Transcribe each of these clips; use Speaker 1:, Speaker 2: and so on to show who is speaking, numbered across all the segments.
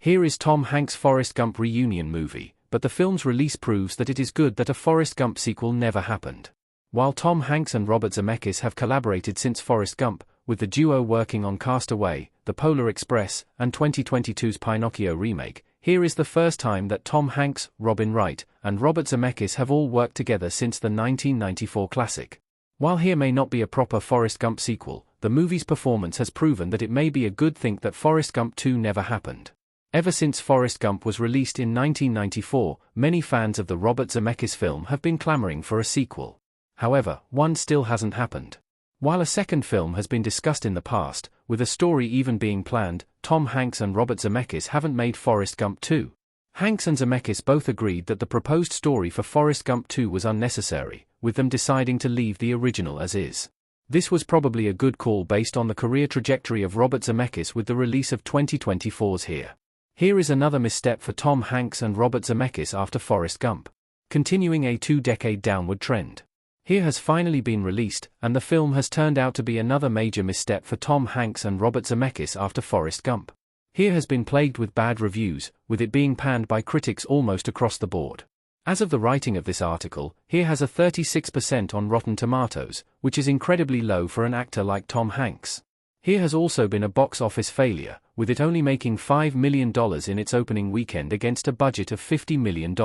Speaker 1: Here is Tom Hanks' Forrest Gump reunion movie, but the film's release proves that it is good that a Forrest Gump sequel never happened. While Tom Hanks and Robert Zemeckis have collaborated since Forrest Gump, with the duo working on Castaway, The Polar Express, and 2022's Pinocchio remake, here is the first time that Tom Hanks, Robin Wright, and Robert Zemeckis have all worked together since the 1994 classic. While here may not be a proper Forrest Gump sequel, the movie's performance has proven that it may be a good thing that Forrest Gump 2 never happened. Ever since Forrest Gump was released in 1994, many fans of the Robert Zemeckis film have been clamoring for a sequel. However, one still hasn't happened. While a second film has been discussed in the past, with a story even being planned, Tom Hanks and Robert Zemeckis haven't made Forrest Gump 2. Hanks and Zemeckis both agreed that the proposed story for Forrest Gump 2 was unnecessary, with them deciding to leave the original as is. This was probably a good call based on the career trajectory of Robert Zemeckis with the release of 2024's Here. Here is another misstep for Tom Hanks and Robert Zemeckis after Forrest Gump. Continuing a 2-decade downward trend. Here has finally been released, and the film has turned out to be another major misstep for Tom Hanks and Robert Zemeckis after Forrest Gump. Here has been plagued with bad reviews, with it being panned by critics almost across the board. As of the writing of this article, Here has a 36% on Rotten Tomatoes, which is incredibly low for an actor like Tom Hanks. Here has also been a box office failure, with it only making $5 million in its opening weekend against a budget of $50 million.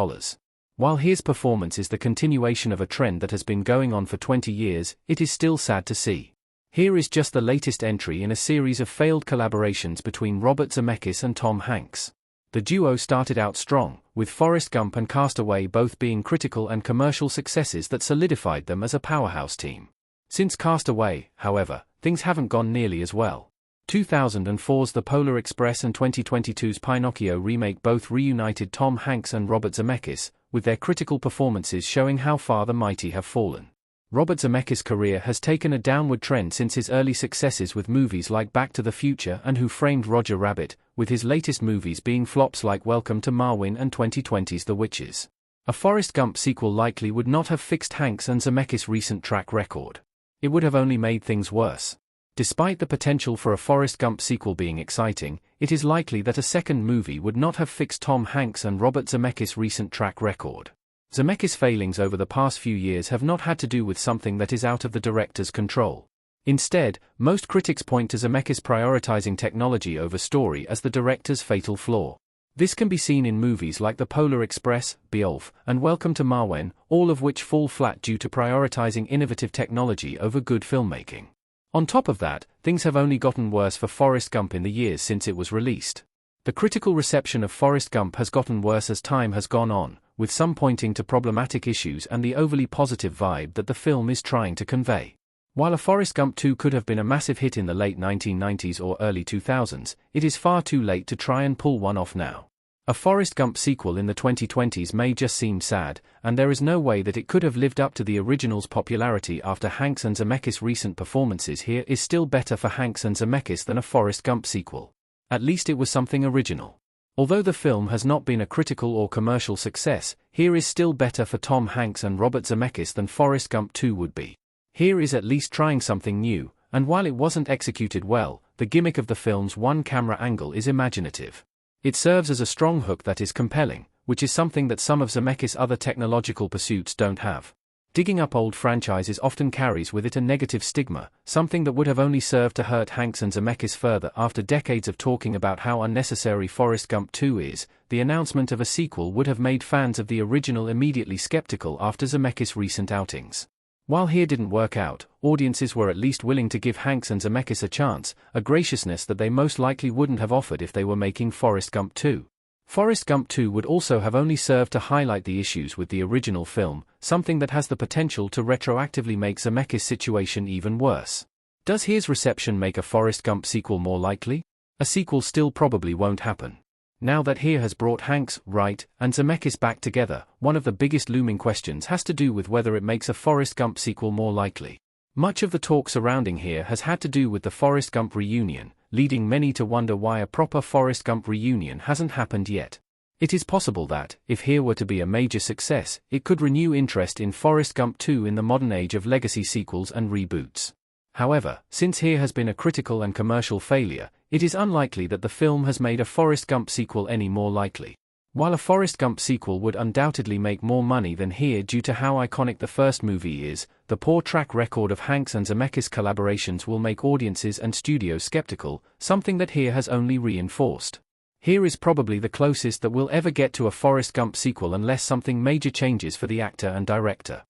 Speaker 1: While Here's performance is the continuation of a trend that has been going on for 20 years, it is still sad to see. Here is just the latest entry in a series of failed collaborations between Robert Zemeckis and Tom Hanks. The duo started out strong, with Forrest Gump and Castaway both being critical and commercial successes that solidified them as a powerhouse team. Since Castaway, however, things haven't gone nearly as well. 2004's The Polar Express and 2022's Pinocchio remake both reunited Tom Hanks and Robert Zemeckis, with their critical performances showing how far the mighty have fallen. Robert Zemeckis' career has taken a downward trend since his early successes with movies like Back to the Future and Who Framed Roger Rabbit, with his latest movies being flops like Welcome to Marwen and 2020's The Witches. A Forrest Gump sequel likely would not have fixed Hanks and Zemeckis' recent track record. It would have only made things worse. Despite the potential for a Forrest Gump sequel being exciting, it is likely that a second movie would not have fixed Tom Hanks and Robert Zemeckis' recent track record. Zemeckis' failings over the past few years have not had to do with something that is out of the director's control. Instead, most critics point to Zemeckis prioritizing technology over story as the director's fatal flaw. This can be seen in movies like The Polar Express, Beowulf, and Welcome to Marwen, all of which fall flat due to prioritizing innovative technology over good filmmaking. On top of that, things have only gotten worse for Forrest Gump in the years since it was released. The critical reception of Forrest Gump has gotten worse as time has gone on, with some pointing to problematic issues and the overly positive vibe that the film is trying to convey. While a Forrest Gump 2 could have been a massive hit in the late 1990s or early 2000s, it is far too late to try and pull one off now. A Forrest Gump sequel in the 2020s may just seem sad, and there is no way that it could have lived up to the original's popularity after Hanks and Zemeckis' recent performances. Here is still better for Hanks and Zemeckis than a Forrest Gump sequel. At least it was something original. Although the film has not been a critical or commercial success, Here is still better for Tom Hanks and Robert Zemeckis than Forrest Gump 2 would be. Here is at least trying something new, and while it wasn't executed well, the gimmick of the film's one-camera angle is imaginative. It serves as a strong hook that is compelling, which is something that some of Zemeckis' other technological pursuits don't have. Digging up old franchises often carries with it a negative stigma, something that would have only served to hurt Hanks and Zemeckis further. After decades of talking about how unnecessary Forrest Gump 2 is, the announcement of a sequel would have made fans of the original immediately skeptical after Zemeckis' recent outings. While Here didn't work out, audiences were at least willing to give Hanks and Zemeckis a chance, a graciousness that they most likely wouldn't have offered if they were making Forrest Gump 2. Forrest Gump 2 would also have only served to highlight the issues with the original film, something that has the potential to retroactively make Zemeckis' situation even worse. Does Here's reception make a Forrest Gump sequel more likely? A sequel still probably won't happen. Now that Here has brought Hanks, Wright, and Zemeckis back together, one of the biggest looming questions has to do with whether it makes a Forrest Gump sequel more likely. Much of the talk surrounding Here has had to do with the Forrest Gump reunion, leading many to wonder why a proper Forrest Gump reunion hasn't happened yet. It is possible that, if Here were to be a major success, it could renew interest in Forrest Gump 2 in the modern age of legacy sequels and reboots. However, since Here has been a critical and commercial failure, it is unlikely that the film has made a Forrest Gump sequel any more likely. While a Forrest Gump sequel would undoubtedly make more money than Here due to how iconic the first movie is, the poor track record of Hanks and Zemeckis collaborations will make audiences and studios skeptical, something that Here has only reinforced. Here is probably the closest that we'll ever get to a Forrest Gump sequel unless something major changes for the actor and director.